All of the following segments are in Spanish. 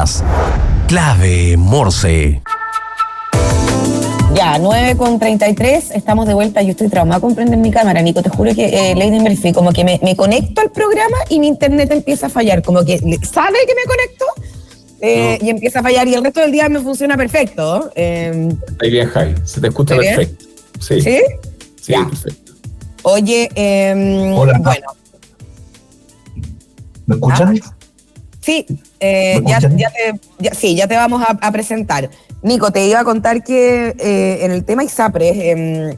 Escuchas Clave Morse. Ya, 9:33, estamos de vuelta. Yo estoy traumada con prender mi cámara, Nico. Te juro que Lady Murphy, como que me conecto al programa y mi internet empieza a fallar. Como que sabe que me conecto y empieza a fallar y el resto del día me funciona perfecto. Ahí bien, Javi. Se te escucha perfecto. Sí. ¿Sí? Sí, ya. Perfecto. Oye, hola. Bueno. ¿Me escuchan? Sí, ya te vamos a presentar. Nico, te iba a contar que en el tema ISAPRES,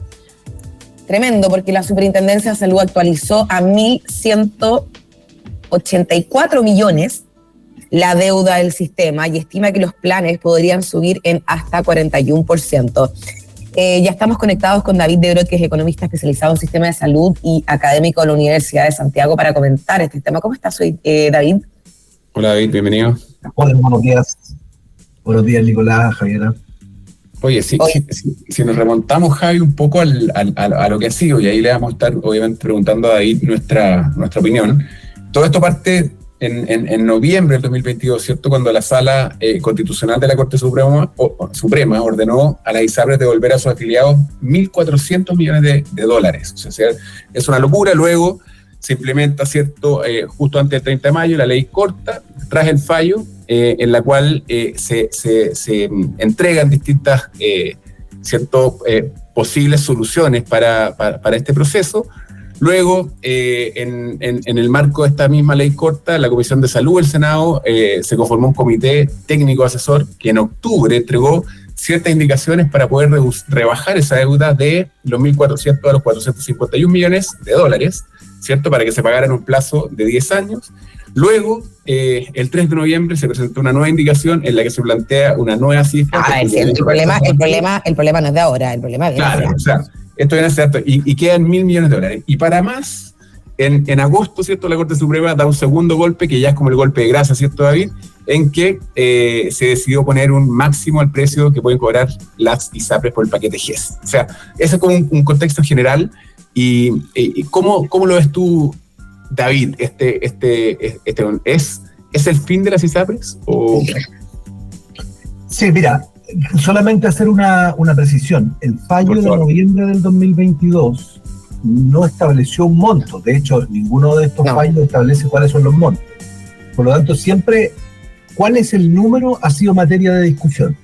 tremendo, porque la Superintendencia de Salud actualizó a 1.184 millones la deuda del sistema y estima que los planes podrían subir en hasta 41%. Ya estamos conectados con David De Groot, que es economista especializado en sistema de salud y académico de la Universidad de Santiago, para comentar este tema. ¿Cómo estás hoy, David? Hola, David, bienvenido. Hola, buenos días. Buenos días, Nicolás, Javiera. Oye, si nos remontamos, Javi, un poco a lo que ha sido, y ahí le vamos a estar, obviamente, preguntando a David nuestra opinión. Todo esto parte en noviembre del 2022, ¿cierto? Cuando la Sala Constitucional de la Corte Suprema ordenó a las ISAPRES devolver a sus afiliados 1.400 millones de dólares. O sea, es una locura. Luego se implementa, ¿cierto? Justo antes del 30 de mayo, la ley corta, tras el fallo, en la cual se entregan distintas posibles soluciones para este proceso. Luego, en el marco de esta misma ley corta, la Comisión de Salud del Senado se conformó un comité técnico asesor que en octubre entregó ciertas indicaciones para poder rebajar esa deuda de los 1.400 a los 451 millones de dólares, ¿cierto? Para que se pagara en un plazo de 10 años. Luego, el 3 de noviembre se presentó una nueva indicación en la que se plantea una nueva cifra. El problema no es de ahora, el problema es de claro, o sea, esto viene a ser y quedan 1.000 millones de dólares. Y para más, en agosto, ¿cierto? La Corte Suprema da un segundo golpe, que ya es como el golpe de gracia, ¿cierto, David? En que se decidió poner un máximo al precio que pueden cobrar las ISAPRES por el paquete GES. O sea, ese es como un contexto general. ¿Y cómo lo ves tú, David? ¿Es el fin de las ISAPRES? ¿O? Sí, mira, solamente hacer una precisión. El fallo de noviembre del 2022 no estableció un monto. De hecho, ninguno de estos fallos establece cuáles son los montos. Por lo tanto, siempre cuál es el número ha sido materia de discusión.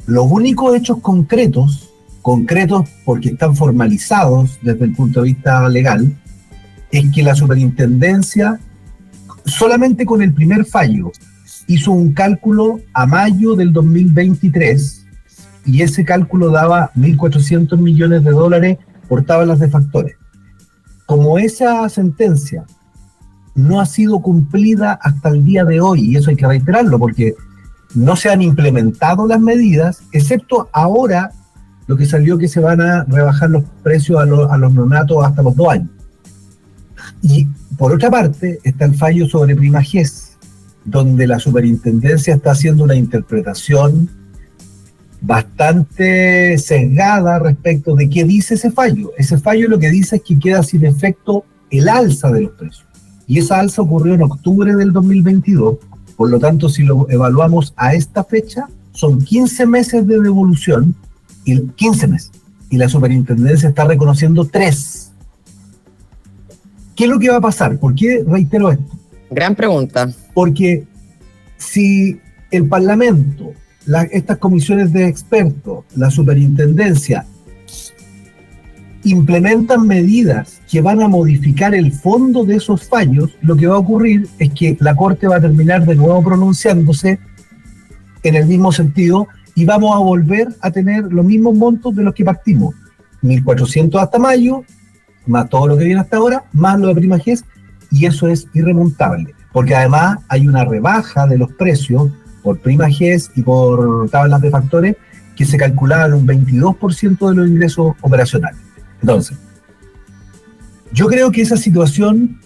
Los únicos hechos concretos porque están formalizados desde el punto de vista legal, es que la superintendencia, solamente con el primer fallo, hizo un cálculo a mayo del 2023 y ese cálculo daba 1.400 millones de dólares por tablas de factores. Como esa sentencia no ha sido cumplida hasta el día de hoy, y eso hay que reiterarlo porque no se han implementado las medidas, excepto ahora lo que salió que se van a rebajar los precios a los neonatos hasta los 2 años. Y por otra parte está el fallo sobre prima GES, donde la superintendencia está haciendo una interpretación bastante sesgada respecto de qué dice ese fallo. Ese fallo lo que dice es que queda sin efecto el alza de los precios. Y esa alza ocurrió en octubre del 2022. Por lo tanto, si lo evaluamos a esta fecha, son 15 meses de devolución, 15 meses. Y la superintendencia está reconociendo 3. ¿Qué es lo que va a pasar? ¿Por qué reitero esto? Gran pregunta. Porque si el Parlamento, estas comisiones de expertos, la superintendencia, implementan medidas que van a modificar el fondo de esos fallos, lo que va a ocurrir es que la Corte va a terminar de nuevo pronunciándose en el mismo sentido y vamos a volver a tener los mismos montos de los que partimos. 1.400 hasta mayo, más todo lo que viene hasta ahora, más lo de prima GES, y eso es irremontable, porque además hay una rebaja de los precios por prima GES y por tablas de factores que se calculaban un 22% de los ingresos operacionales. Entonces, yo creo que esa situación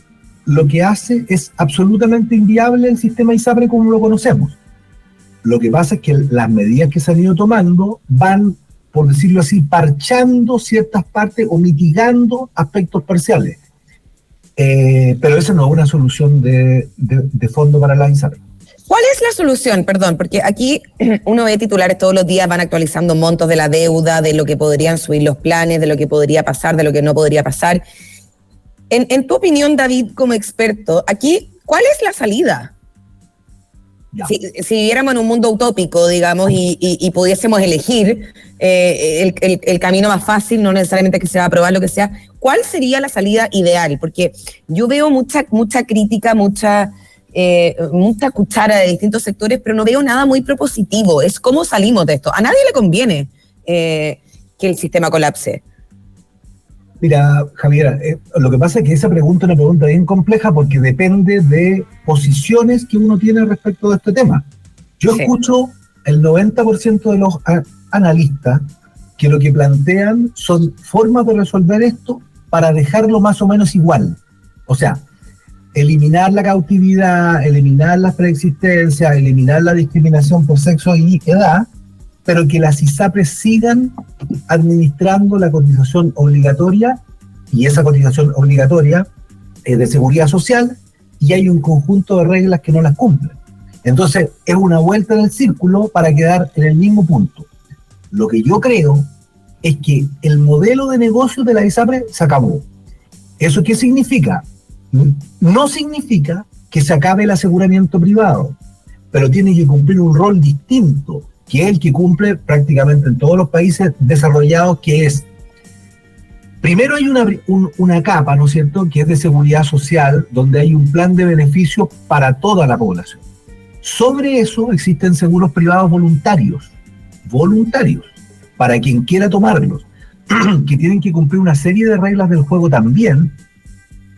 lo que hace es absolutamente inviable el sistema ISAPRE como lo conocemos. Lo que pasa es que las medidas que se han ido tomando van, por decirlo así, parchando ciertas partes o mitigando aspectos parciales. Pero esa no es una solución de fondo para la ISAPRE. ¿Cuál es la solución? Perdón, porque aquí uno ve titulares todos los días, van actualizando montos de la deuda, de lo que podrían subir los planes, de lo que podría pasar, de lo que no podría pasar. En tu opinión, David, como experto, aquí, ¿cuál es la salida? Si viviéramos en un mundo utópico, digamos, y pudiésemos elegir el camino más fácil, no necesariamente que se va a aprobar lo que sea, ¿cuál sería la salida ideal? Porque yo veo mucha crítica, mucha cuchara de distintos sectores, pero no veo nada muy propositivo. Es cómo salimos de esto. A nadie le conviene que el sistema colapse. Mira, Javiera, lo que pasa es que esa pregunta es una pregunta bien compleja porque depende de posiciones que uno tiene respecto de este tema. Yo escucho el 90% de los analistas que lo que plantean son formas de resolver esto para dejarlo más o menos igual. O sea, eliminar la cautividad, eliminar las preexistencias, eliminar la discriminación por sexo y edad, pero que las ISAPRES sigan administrando la cotización obligatoria, y esa cotización obligatoria es de seguridad social, y hay un conjunto de reglas que no las cumplen. Entonces, es una vuelta en el círculo para quedar en el mismo punto. Lo que yo creo es que el modelo de negocio de la ISAPRES se acabó. ¿Eso qué significa? No significa que se acabe el aseguramiento privado, pero tiene que cumplir un rol distinto, que es el que cumple prácticamente en todos los países desarrollados, que es, primero hay una capa, ¿no es cierto?, que es de seguridad social, donde hay un plan de beneficios para toda la población. Sobre eso existen seguros privados voluntarios, para quien quiera tomarlos, que tienen que cumplir una serie de reglas del juego también,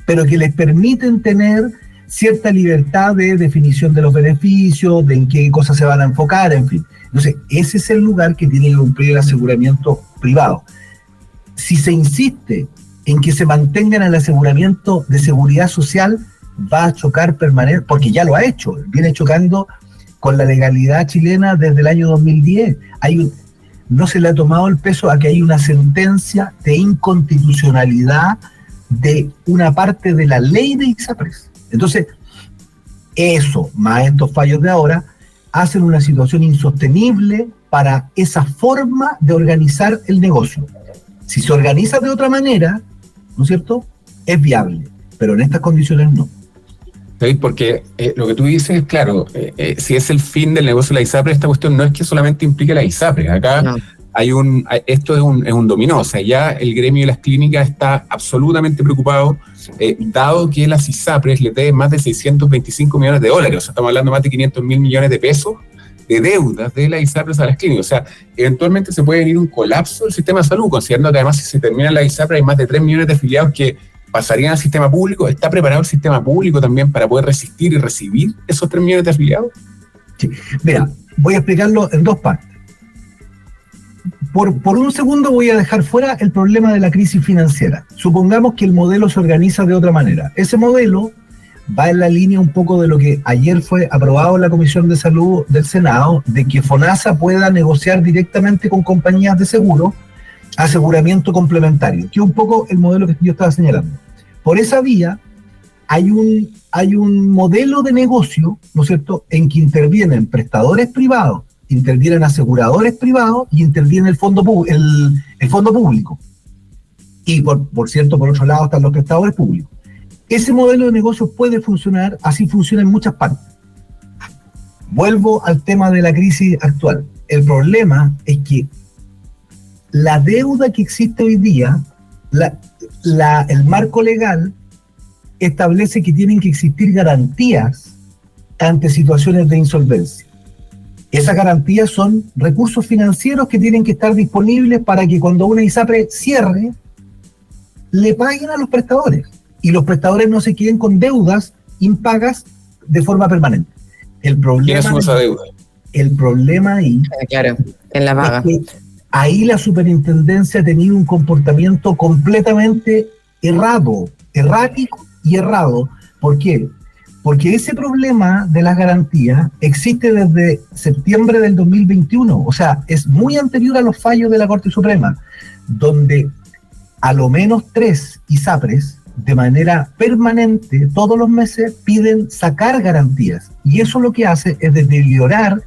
pero que les permiten tener cierta libertad de definición de los beneficios, de en qué cosas se van a enfocar, en fin. Entonces, ese es el lugar que tiene que cumplir el aseguramiento privado. Si se insiste en que se mantengan el aseguramiento de seguridad social, va a chocar permanente, porque ya lo ha hecho, viene chocando con la legalidad chilena desde el año 2010. No se le ha tomado el peso a que hay una sentencia de inconstitucionalidad de una parte de la ley de ISAPRES. Entonces, eso, más estos fallos de ahora, hacen una situación insostenible para esa forma de organizar el negocio. Si se organiza de otra manera, ¿no es cierto?, es viable, pero en estas condiciones no. David, porque lo que tú dices, claro, si es el fin del negocio de la ISAPRES, esta cuestión no es que solamente implique la ISAPRES. Acá no. Esto es un dominó, o sea, ya el gremio de las clínicas está absolutamente preocupado, dado que las ISAPRES le deben más de $625 millones, o sea, estamos hablando de más de 500.000 millones de pesos de deudas de las ISAPRES a las clínicas. O sea, eventualmente se puede venir un colapso del sistema de salud, considerando que además si se termina la ISAPRES hay más de 3 millones de afiliados que pasarían al sistema público. ¿Está preparado el sistema público también para poder resistir y recibir esos 3 millones de afiliados? Sí. Mira, voy a explicarlo en dos partes. Por un segundo voy a dejar fuera el problema de la crisis financiera. Supongamos que el modelo se organiza de otra manera. Ese modelo va en la línea un poco de lo que ayer fue aprobado en la Comisión de Salud del Senado, de que FONASA pueda negociar directamente con compañías de seguro aseguramiento complementario, que es un poco el modelo que yo estaba señalando. Por esa vía hay un modelo de negocio, ¿no es cierto?, en que intervienen prestadores privados, intervienen aseguradores privados y interviene el fondo público. Y por cierto, por otro lado están los prestadores públicos. Ese modelo de negocio puede funcionar, así funciona en muchas partes. Vuelvo al tema de la crisis actual. El problema es que la deuda que existe hoy día, el marco legal establece que tienen que existir garantías ante situaciones de insolvencia. Esas garantías son recursos financieros que tienen que estar disponibles para que cuando una ISAPRE cierre, le paguen a los prestadores y los prestadores no se queden con deudas impagas de forma permanente. ¿Quién asume esa deuda? El problema ahí, claro, en la paga. Es que ahí la superintendencia ha tenido un comportamiento completamente errático y errado. ¿Por qué? Porque ese problema de las garantías existe desde septiembre del 2021, o sea, es muy anterior a los fallos de la Corte Suprema, donde a lo menos 3 ISAPRES de manera permanente, todos los meses, piden sacar garantías. Y eso lo que hace es deteriorar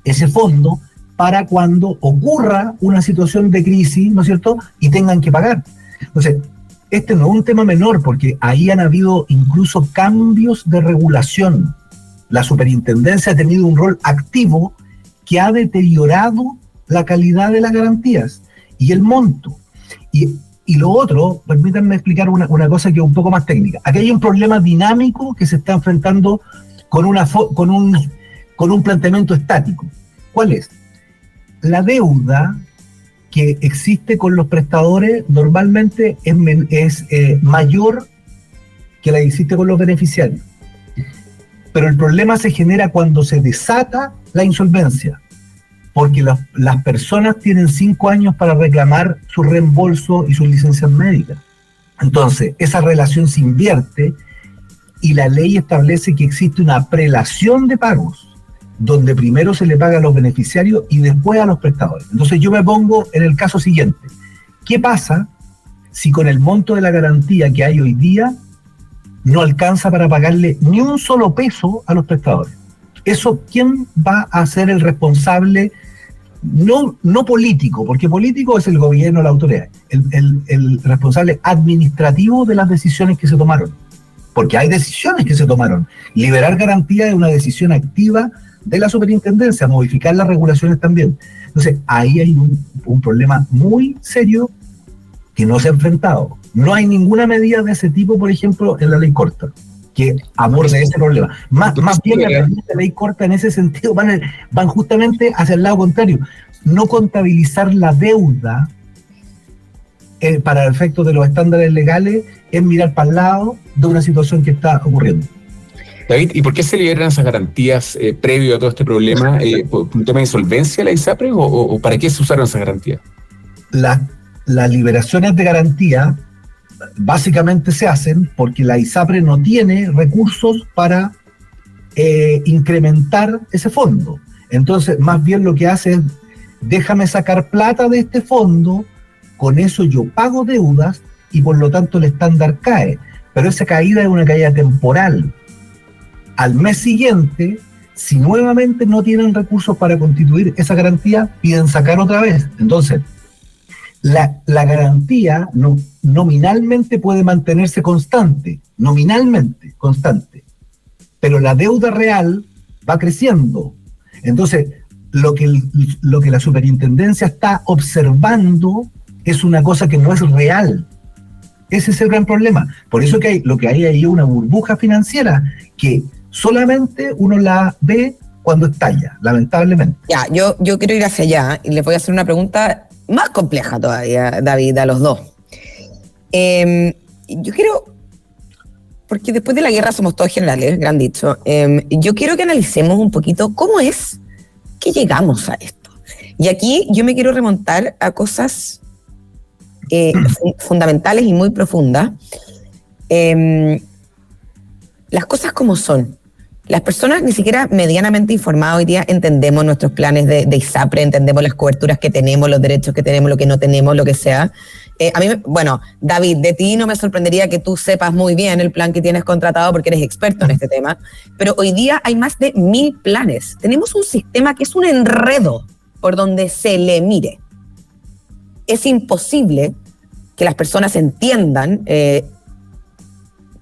ese fondo para cuando ocurra una situación de crisis, ¿no es cierto?, y tengan que pagar. Entonces, este no es un tema menor, porque ahí han habido incluso cambios de regulación. La superintendencia ha tenido un rol activo que ha deteriorado la calidad de las garantías y el monto. Y lo otro, permítanme explicar una cosa que es un poco más técnica. Aquí hay un problema dinámico que se está enfrentando con un planteamiento estático. ¿Cuál es? La deuda que existe con los prestadores normalmente es mayor que la que existe con los beneficiarios. Pero el problema se genera cuando se desata la insolvencia, porque las personas tienen 5 años para reclamar su reembolso y sus licencias médicas. Entonces, esa relación se invierte y la ley establece que existe una prelación de pagos, donde primero se le paga a los beneficiarios y después a los prestadores. Entonces yo me pongo en el caso siguiente. ¿Qué pasa si con el monto de la garantía que hay hoy día no alcanza para pagarle ni un solo peso a los prestadores? Eso, ¿quién va a ser el responsable? No político, porque político es el gobierno, la autoridad. El responsable administrativo de las decisiones que se tomaron. Porque hay decisiones que se tomaron. Liberar garantía es una decisión activa de la superintendencia, modificar las regulaciones también. Entonces, ahí hay un problema muy serio que no se ha enfrentado. No hay ninguna medida de ese tipo, por ejemplo, en la ley corta, que aborde ese problema. Más bien, la ley corta en ese sentido van justamente hacia el lado contrario. No contabilizar la deuda para el efecto de los estándares legales es mirar para el lado de una situación que está ocurriendo. David, ¿y por qué se liberan esas garantías previo a todo este problema? ¿Por un tema de insolvencia la ISAPRE o para qué se usaron esas garantías? Las liberaciones de garantía básicamente se hacen porque la ISAPRE no tiene recursos para incrementar ese fondo. Entonces, más bien lo que hace es, déjame sacar plata de este fondo, con eso yo pago deudas y por lo tanto el estándar cae. Pero esa caída es una caída temporal. Al mes siguiente, si nuevamente no tienen recursos para constituir esa garantía, piden sacar otra vez. Entonces, la garantía nominalmente puede mantenerse constante, pero la deuda real va creciendo. Entonces, lo que la superintendencia está observando es una cosa que no es real. Ese es el gran problema. Por eso lo que hay ahí es una burbuja financiera que solamente uno la ve cuando estalla, lamentablemente. Ya, yo quiero ir hacia allá y les voy a hacer una pregunta más compleja todavía, David, a los dos. Yo quiero, porque después de la guerra somos todos generales, gran dicho, yo quiero que analicemos un poquito cómo es que llegamos a esto. Y aquí yo me quiero remontar a cosas fundamentales y muy profundas. Las cosas como son. Las personas ni siquiera medianamente informadas hoy día entendemos nuestros planes de ISAPRE, entendemos las coberturas que tenemos, los derechos que tenemos, lo que no tenemos, lo que sea. A mí, David, de ti no me sorprendería que tú sepas muy bien el plan que tienes contratado porque eres experto en este tema, pero hoy día hay más de 1000 planes. Tenemos un sistema que es un enredo por donde se le mire. Es imposible que las personas entiendan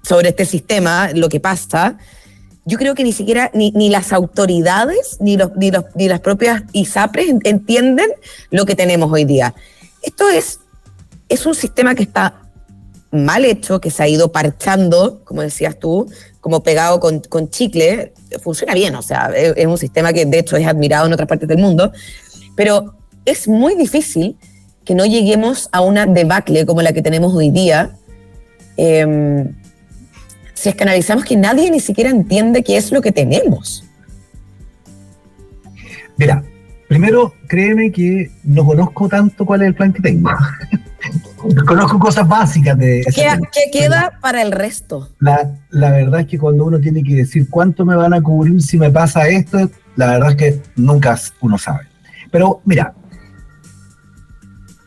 sobre este sistema, lo que pasa. Yo creo que ni siquiera ni las autoridades ni las propias ISAPRES entienden lo que tenemos hoy día. Esto es un sistema que está mal hecho, que se ha ido parchando, como decías tú, como pegado con chicle. Funciona bien, o sea, es un sistema que de hecho es admirado en otras partes del mundo, pero es muy difícil que no lleguemos a una debacle como la que tenemos hoy día, si es que analizamos que nadie ni siquiera entiende qué es lo que tenemos. Mira, primero, créeme que no conozco tanto cuál es el plan que tengo. Conozco cosas básicas de... ¿Qué queda para el resto? La verdad es que cuando uno tiene que decir cuánto me van a cubrir si me pasa esto, la verdad es que nunca uno sabe. Pero mira,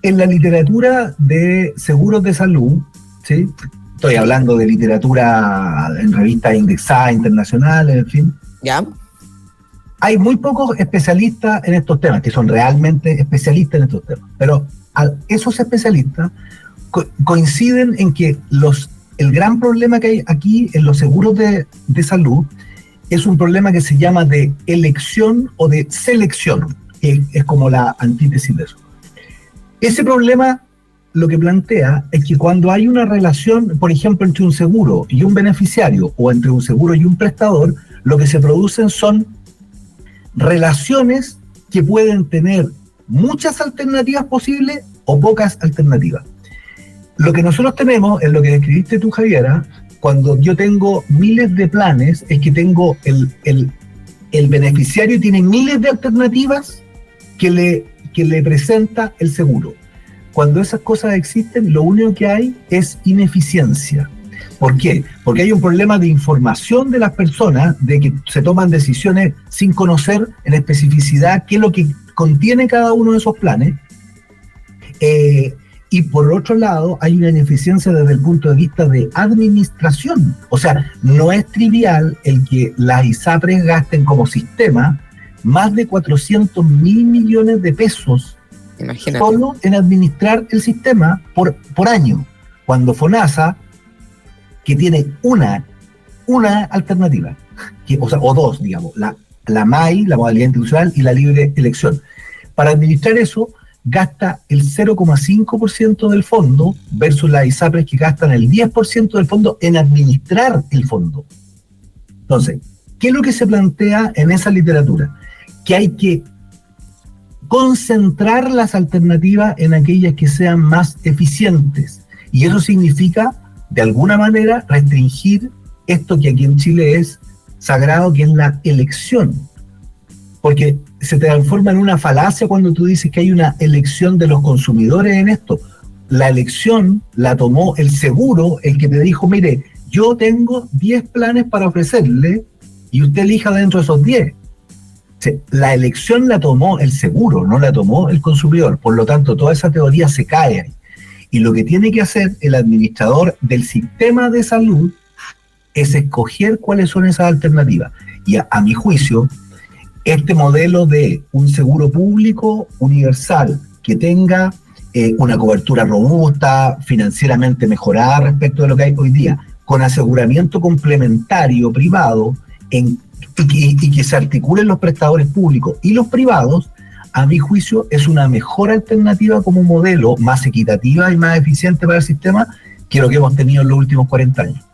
en la literatura de seguros de salud, ¿sí?, Estoy hablando de literatura en revistas indexadas internacionales, en fin. ¿Ya? Hay muy pocos especialistas en estos temas, que son realmente especialistas en estos temas, pero esos especialistas coinciden en que el gran problema que hay aquí en los seguros de salud es un problema que se llama de elección o de selección, que es como la antítesis de eso. Ese problema lo que plantea es que cuando hay una relación, por ejemplo, entre un seguro y un beneficiario, o entre un seguro y un prestador, lo que se producen son relaciones que pueden tener muchas alternativas posibles o pocas alternativas. Lo que nosotros tenemos, en lo que describiste tú, Javiera, cuando yo tengo miles de planes, es que tengo el beneficiario tiene miles de alternativas que le presenta el seguro. Cuando esas cosas existen, lo único que hay es ineficiencia. ¿Por qué? Porque hay un problema de información de las personas, de que se toman decisiones sin conocer en especificidad qué es lo que contiene cada uno de esos planes. Y por otro lado, hay una ineficiencia desde el punto de vista de administración. O sea, no es trivial el que las ISAPRES gasten como sistema más de 400 mil millones de pesos. Imagínate. Solo en administrar el sistema por año, cuando FONASA, que tiene una alternativa, o dos, digamos, la MAI, la modalidad institucional, y la libre elección. Para administrar eso, gasta el 0,5% del fondo versus las ISAPRES que gastan el 10% del fondo en administrar el fondo. Entonces, ¿qué es lo que se plantea en esa literatura? Que hay que concentrar las alternativas en aquellas que sean más eficientes. Y eso significa, de alguna manera, restringir esto que aquí en Chile es sagrado, que es la elección. Porque se transforma en una falacia cuando tú dices que hay una elección de los consumidores en esto. La elección la tomó el seguro, el que te dijo, mire, yo tengo 10 planes para ofrecerle y usted elija dentro de esos 10. La elección la tomó el seguro, no la tomó el consumidor. Por lo tanto, toda esa teoría se cae ahí. Y lo que tiene que hacer el administrador del sistema de salud es escoger cuáles son esas alternativas. Y a mi juicio, este modelo de un seguro público universal que tenga una cobertura robusta, financieramente mejorada respecto de lo que hay hoy día, con aseguramiento complementario privado, y que se articulen los prestadores públicos y los privados, a mi juicio es una mejor alternativa como modelo, más equitativa y más eficiente para el sistema que lo que hemos tenido en los últimos 40 años.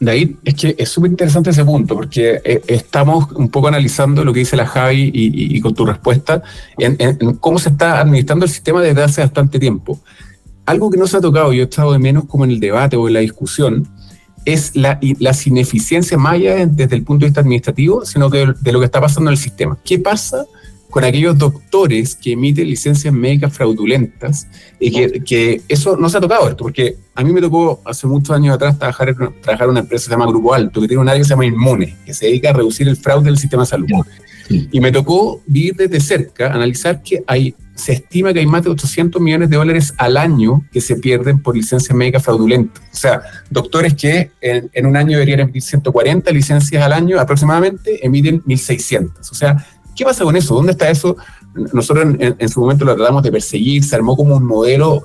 David, es que es súper interesante ese punto, porque estamos un poco analizando lo que dice la Javi y con tu respuesta en cómo se está administrando el sistema desde hace bastante tiempo. Algo que no se ha tocado, yo he estado de menos como en el debate o en la discusión, es las ineficiencias más allá desde el punto de vista administrativo, sino que de lo que está pasando en el sistema. ¿Qué pasa con aquellos doctores que emiten licencias médicas fraudulentas? Y que eso no se ha tocado esto, porque a mí me tocó hace muchos años atrás trabajar en una empresa que se llama Grupo Alto, que tiene un área que se llama Inmune, que se dedica a reducir el fraude del sistema de salud. Sí. Y me tocó vivir desde cerca, analizar que se estima que hay más de 800 millones de dólares al año que se pierden por licencias médicas fraudulentas. O sea, doctores que en un año deberían emitir 140 licencias al año aproximadamente, emiten 1.600. O sea, ¿qué pasa con eso? ¿Dónde está eso? Nosotros en su momento lo tratamos de perseguir, se armó como un modelo,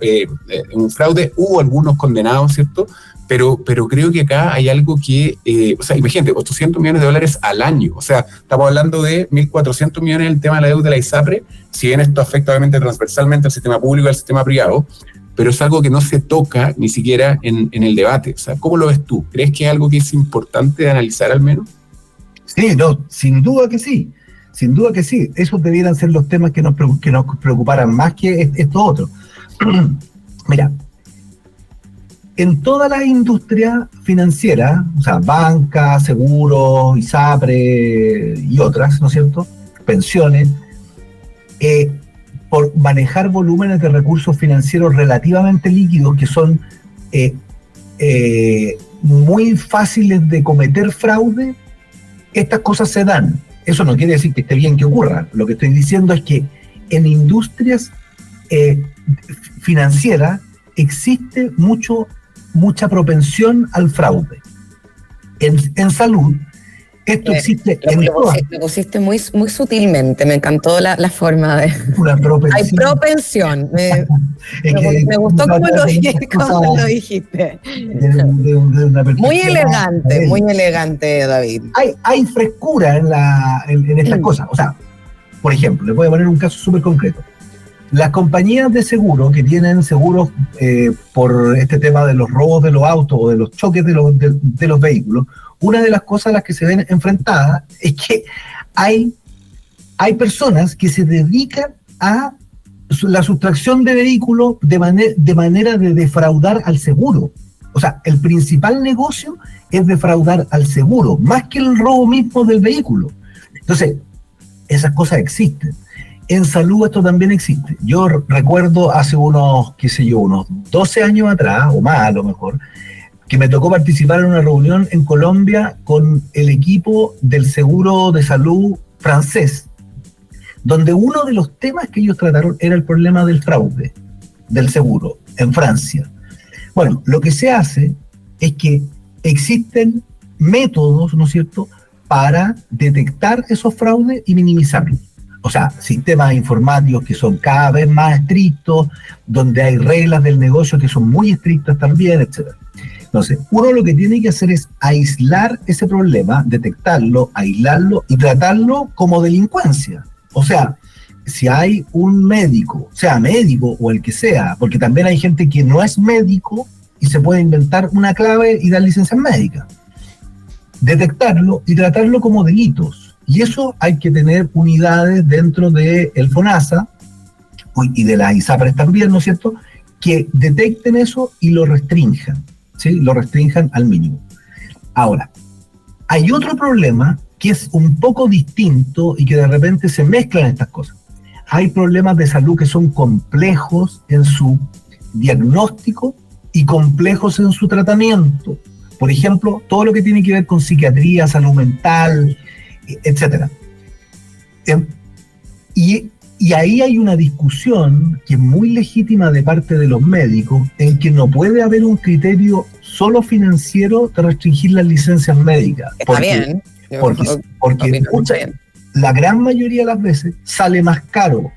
un fraude, hubo algunos condenados, ¿cierto? Pero creo que acá hay algo que, o sea, imagínate, 800 millones de dólares al año. O sea, estamos hablando de 1.400 millones en el tema de la deuda de la ISAPRE, si bien esto afecta obviamente transversalmente al sistema público y al sistema privado, pero es algo que no se toca ni siquiera en el debate. O sea, ¿cómo lo ves tú? ¿Crees que es algo que es importante de analizar al menos? Sí, no, sin duda que sí. Sin duda que sí. Esos debieran ser los temas que nos preocuparan más que esto otro. Mira, en toda la industria financiera, o sea, banca, seguros, ISAPRE y otras, ¿no es cierto?, pensiones, por manejar volúmenes de recursos financieros relativamente líquidos que son muy fáciles de cometer fraude, estas cosas se dan. Eso no quiere decir que esté bien que ocurra. Lo que estoy diciendo es que en industrias financieras existe mucha propensión al fraude. En salud, esto existe lo pusiste muy, muy sutilmente, me encantó la forma de... Una propensión. Hay propensión. Me gustó cómo lo dijiste. Muy elegante, David. Hay frescura en estas cosas. O sea, por ejemplo, les voy a poner un caso súper concreto. Las compañías de seguro que tienen seguros por este tema de los robos de los autos o de los choques de los vehículos, una de las cosas a las que se ven enfrentadas es que hay personas que se dedican a la sustracción de vehículos de manera de defraudar al seguro. O sea, el principal negocio es defraudar al seguro, más que el robo mismo del vehículo. Entonces, esas cosas existen. En salud esto también existe. Yo recuerdo hace unos 12 años atrás, o más a lo mejor, que me tocó participar en una reunión en Colombia con el equipo del seguro de salud francés, donde uno de los temas que ellos trataron era el problema del fraude del seguro en Francia. Bueno, lo que se hace es que existen métodos, ¿no es cierto?, para detectar esos fraudes y minimizarlos. O sea, sistemas informáticos que son cada vez más estrictos, donde hay reglas del negocio que son muy estrictas también, etc. Entonces, uno lo que tiene que hacer es aislar ese problema, detectarlo, aislarlo y tratarlo como delincuencia. O sea, si hay un médico, sea médico o el que sea, porque también hay gente que no es médico y se puede inventar una clave y dar licencias médicas. Detectarlo y tratarlo como delitos. Y eso hay que tener unidades dentro del FONASA y de las ISAPRES también, ¿no es cierto?, que detecten eso y lo restrinjan, ¿sí? Lo restrinjan al mínimo. Ahora, hay otro problema que es un poco distinto y que de repente se mezclan estas cosas. Hay problemas de salud que son complejos en su diagnóstico y complejos en su tratamiento. Por ejemplo, todo lo que tiene que ver con psiquiatría, salud mental, etcétera. Y ahí hay una discusión que es muy legítima de parte de los médicos, en que no puede haber un criterio solo financiero de restringir las licencias médicas. Está bien. Porque la gran mayoría de las veces sale más caro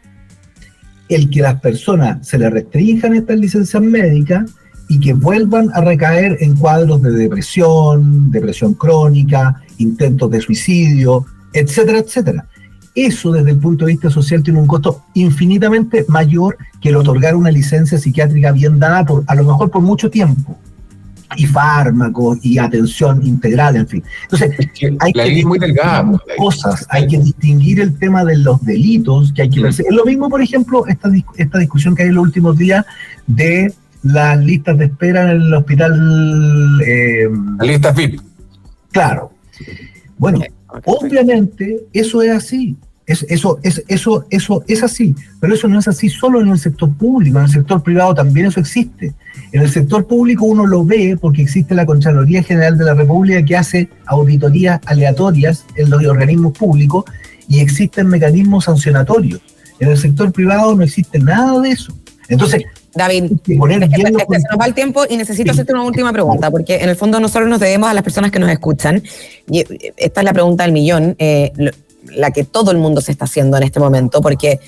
el que las personas se les restrinjan estas licencias médicas y que vuelvan a recaer en cuadros de depresión crónica, intentos de suicidio, etcétera, etcétera. Eso desde el punto de vista social tiene un costo infinitamente mayor que el otorgar una licencia psiquiátrica bien dada, a lo mejor por mucho tiempo, y fármacos, y atención integral, en fin. Entonces, hay la ley es muy delgada. Cosas, hay que distinguir el tema de los delitos que hay que perseguir. Es lo mismo, por ejemplo, esta discusión que hay en los últimos días de las listas de espera en el hospital. Las listas VIP. Claro. Bueno, obviamente eso es así. Eso es así, pero eso no es así solo en el sector público, en el sector privado también eso existe. En el sector público uno lo ve porque existe la Contraloría General de la República que hace auditorías aleatorias en los organismos públicos y existen mecanismos sancionatorios. En el sector privado no existe nada de eso. Entonces, David, se nos va el tiempo y necesito hacerte una última pregunta, porque en el fondo nosotros nos debemos a las personas que nos escuchan, y esta es la pregunta del millón, la que todo el mundo se está haciendo en este momento, porque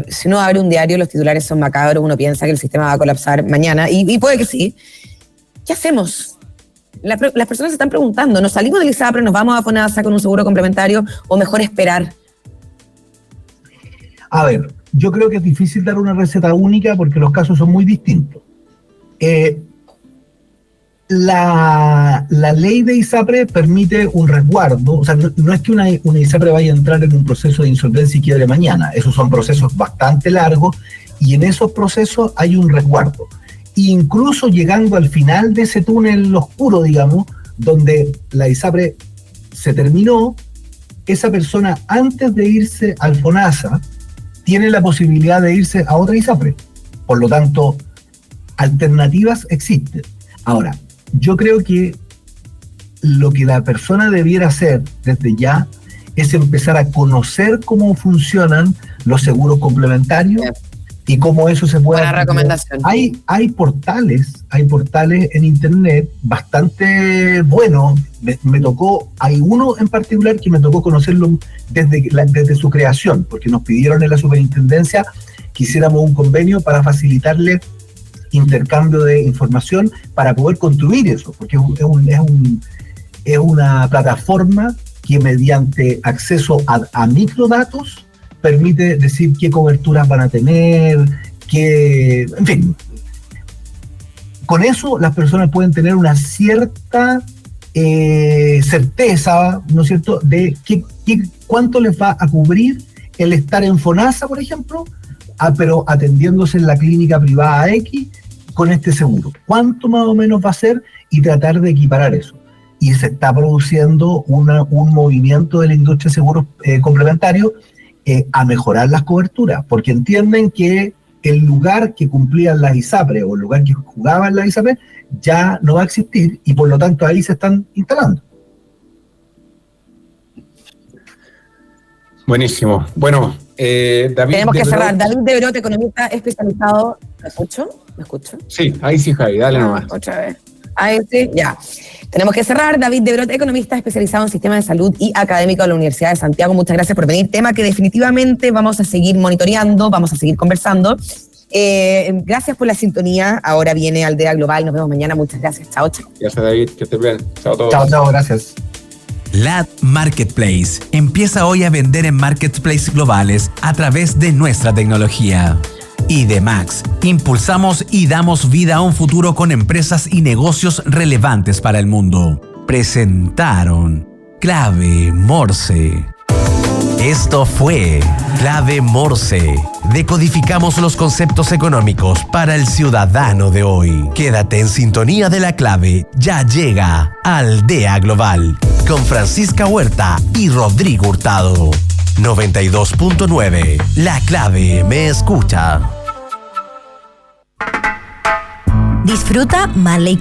si uno abre un diario, los titulares son macabros, uno piensa que el sistema va a colapsar mañana, y puede que sí. ¿Qué hacemos? Las personas se están preguntando, ¿nos salimos del ISAPRE, nos vamos a FONASA con un seguro complementario, o mejor esperar? A ver, yo creo que es difícil dar una receta única porque los casos son muy distintos. La ley de ISAPRE permite un resguardo, o sea, no es que una ISAPRE vaya a entrar en un proceso de insolvencia y quiebre mañana, esos son procesos bastante largos y en esos procesos hay un resguardo. Incluso llegando al final de ese túnel oscuro, digamos, donde la ISAPRE se terminó, esa persona antes de irse al FONASA tiene la posibilidad de irse a otra ISAPRE. Por lo tanto, alternativas existen. Ahora, yo creo que lo que la persona debiera hacer desde ya es empezar a conocer cómo funcionan los seguros complementarios y cómo eso se puede... Buena recomendación. Hay portales en internet bastante buenos. Me tocó, hay uno en particular que me tocó conocerlo desde su creación, porque nos pidieron en la superintendencia que hiciéramos un convenio para facilitarle intercambio de información para poder construir eso, porque es una plataforma que mediante acceso a microdatos permite decir qué coberturas van a tener, en fin. Con eso las personas pueden tener una cierta certeza, ¿no es cierto?, de cuánto les va a cubrir el estar en FONASA, por ejemplo, pero atendiéndose en la clínica privada X con este seguro. ¿Cuánto más o menos va a ser? Y tratar de equiparar eso. Y se está produciendo un movimiento de la industria de seguros complementarios a mejorar las coberturas, porque entienden que el lugar que cumplían las ISAPRES o el lugar que jugaban las ISAPRES ya no va a existir y por lo tanto ahí se están instalando. Buenísimo. Bueno, David... Tenemos que cerrar. David de Brot, economista especializado... ¿Me escucho? Sí, ahí sí, Javi, dale nomás. Otra vez. Ahí sí, ya. Tenemos que cerrar. David de Brot, economista especializado en sistemas de salud y académico de la Universidad de Santiago. Muchas gracias por venir. Tema que definitivamente vamos a seguir monitoreando, vamos a seguir conversando. Gracias por la sintonía. Ahora viene Aldea Global. Nos vemos mañana. Muchas gracias. Chao, chao. Gracias, David. Que estés bien. Chao a todos. Chao, gracias. LAD Marketplace empieza hoy a vender en marketplaces globales a través de nuestra tecnología. IDEMAX, impulsamos y damos vida a un futuro con empresas y negocios relevantes para el mundo. Presentaron Clave Morse. Esto fue Clave Morse. Decodificamos los conceptos económicos para el ciudadano de hoy. Quédate en sintonía de La Clave. Ya llega Aldea Global con Francisca Huerta y Rodrigo Hurtado. 92.9. La Clave me escucha. Disfruta Marley